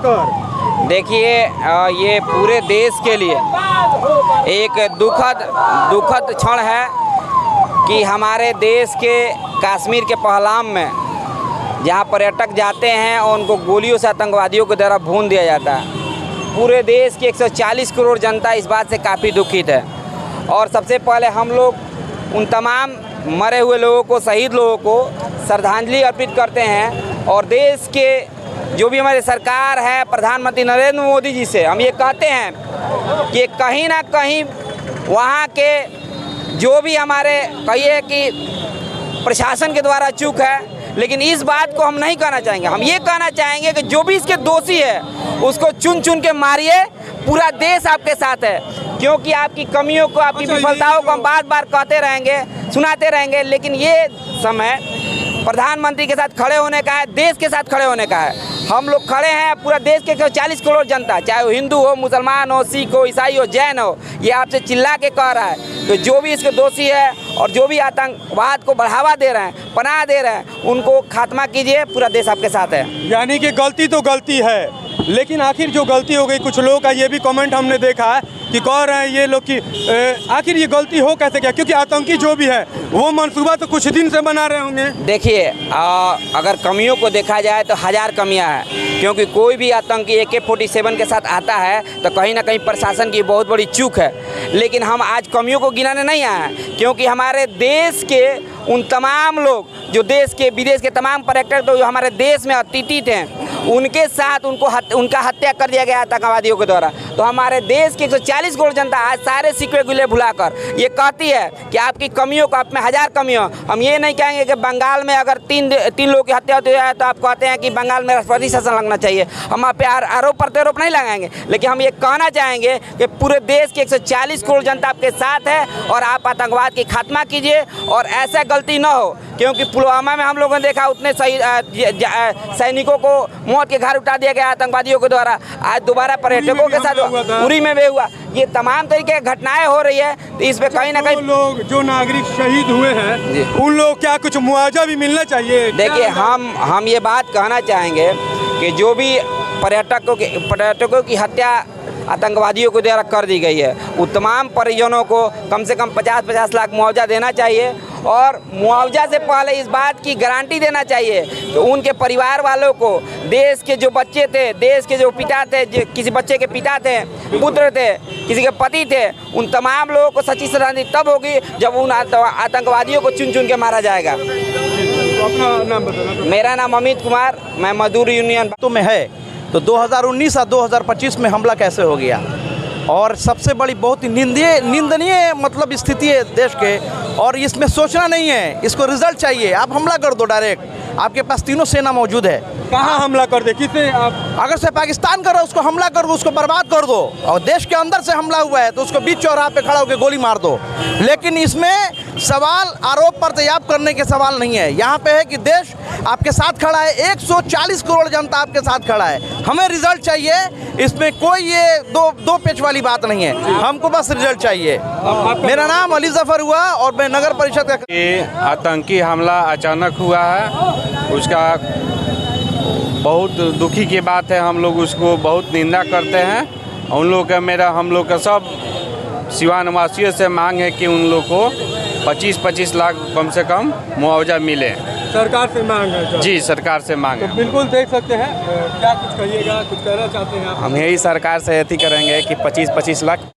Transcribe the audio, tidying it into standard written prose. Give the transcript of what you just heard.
लेकर? देखिए, ये पूरे देश के लिए एक दुखद क्षण है कि हमारे देश के कश्मीर के पहलगाम में जहाँ पर्यटक जाते हैं और उनको गोलियों से आतंकवादियों के द्वारा भून दिया जाता है। पूरे देश की 140 करोड़ जनता इस बात से काफ़ी दुखित है। और सबसे पहले हम लोग उन तमाम मरे हुए लोगों को, शहीद लोगों को श्रद्धांजलि अर्पित करते हैं। और देश के जो भी हमारी सरकार है, प्रधानमंत्री नरेंद्र मोदी जी से हम ये कहते हैं कि कहीं ना कहीं वहाँ के जो भी हमारे कहिए कि प्रशासन के द्वारा चूक है, लेकिन इस बात को हम नहीं कहना चाहेंगे। हम ये कहना चाहेंगे कि जो भी इसके दोषी है उसको चुन चुन के मारिए। पूरा देश आपके साथ है, क्योंकि आपकी कमियों को, आपकी विफलताओं को हम बार बार कहते रहेंगे, सुनाते रहेंगे। लेकिन ये समय प्रधानमंत्री के साथ खड़े होने का है, देश के साथ खड़े होने का है। हम लोग खड़े हैं, पूरा देश के 140 करोड़ जनता, चाहे वो हिंदू हो, मुसलमान हो, सिख हो, ईसाई हो, जैन हो, ये आपसे चिल्ला के कह रहा है कि जो भी इसके दोषी है और जो भी आतंकवाद को बढ़ावा दे रहे हैं, पनाह दे रहे हैं, उनको खात्मा कीजिए। पूरा देश आपके साथ है। यानी कि गलती तो गलती है, लेकिन आखिर जो गलती हो गई, कुछ लोगों का ये भी कमेंट हमने देखा है कि कह रहे हैं ये लोग कि आखिर ये गलती हो कैसे गया, क्योंकि आतंकी जो भी है वो मंसूबा तो कुछ दिन से बना रहे होंगे। देखिए, अगर कमियों को देखा जाए तो हज़ार कमियां हैं, क्योंकि कोई भी आतंकी AK-47 के साथ आता है तो कहीं ना कहीं प्रशासन की बहुत बड़ी चूक है। लेकिन हम आज कमियों को गिनाने नहीं आए हैं, क्योंकि हमारे देश के उन तमाम लोग जो देश के विदेश के तमाम पर्यटक तो जो हमारे देश में अतिथि थे, उनके साथ उनका हत्या कर दिया गया आतंकवादियों के द्वारा। तो हमारे देश की 140 करोड़ जनता आज सारे सिक्के गिले भुलाकर ये कहती है कि आपकी कमियों को, आप में हज़ार कमियों। हम ये नहीं कहेंगे कि बंगाल में अगर तीन लोगों की हत्या होती है तो आप कहते हैं कि बंगाल में राष्ट्रपति शासन लगना चाहिए। हम आप पे आरोप प्रत्यारोप नहीं लगाएंगे, लेकिन हम ये कहना चाहेंगे कि पूरे देश की 140 करोड़ जनता आपके साथ है और आप आतंकवाद की खात्मा कीजिए और ऐसा गलती न हो। क्योंकि पुलवामा में हम लोगों ने देखा उतने सैनिकों को मौत के घाट उठा दिया गया आतंकवादियों के द्वारा। आज दोबारा पर्यटकों के साथ उरी में भी हुआ। ये तमाम तरीके की घटनाएं हो रही है, तो इस पे कहीं ना कहीं लोग जो नागरिक शहीद हुए हैं उन लोग क्या कुछ मुआवजा भी मिलना चाहिए? देखिए, हम ये बात कहना चाहेंगे कि जो भी पर्यटकों की हत्या आतंकवादियों के द्वारा कर दी गई है, वो तमाम परिजनों को कम से कम 50-50 लाख मुआवजा देना चाहिए। और मुआवजा से पहले इस बात की गारंटी देना चाहिए कि उनके परिवार वालों को, देश के जो बच्चे थे, देश के जो पिता थे, किसी बच्चे के पिता थे, पुत्र थे, किसी के पति थे, उन तमाम लोगों को सच्ची श्रद्धांजलि तब होगी जब उन आतंकवादियों को चुन चुन के मारा जाएगा। अपना नाम बताना। मेरा नाम अमित कुमार, मैं मजदूर यूनियन में है। तो 2019 और 2025 में हमला कैसे हो गया? और सबसे बड़ी बहुत ही निंदनीय मतलब स्थिति है देश के, और इसमें सोचना नहीं है, इसको रिजल्ट चाहिए। आप हमला कर दो डायरेक्ट, आपके पास तीनों सेना मौजूद है। कहाँ हमला कर दे? किसे? आप अगर से पाकिस्तान कर रहे हो उसको हमला कर दो, उसको बर्बाद कर दो। और देश के अंदर से हमला हुआ है तो उसको बीच चौराहे पे खड़ा होकर गोली मार दो। लेकिन इसमें सवाल आरोप प्रत्यारोप करने के सवाल नहीं है। यहाँ पे है कि देश आपके साथ खड़ा है, 140 करोड़ जनता आपके साथ खड़ा है। हमें रिजल्ट चाहिए, इसमें कोई ये दो पेच वाली बात नहीं है, हमको बस रिजल्ट चाहिए। मेरा नाम अली जफर हुआ और मैं नगर परिषद का। ये आतंकी हमला अचानक हुआ है, उसका बहुत दुखी की बात है। हम लोग उसको बहुत निंदा करते हैं। हम लोग का सब सिवान वासियों से मांग है कि उन लोग को 25-25 लाख कम से कम मुआवजा मिले। सरकार से मांग है? जी, सरकार से मांग है। तो बिल्कुल देख सकते हैं। क्या कुछ कहिएगा, कुछ कहना चाहते हैं आप? हम यही सरकार से अथी करेंगे कि 25-25 लाख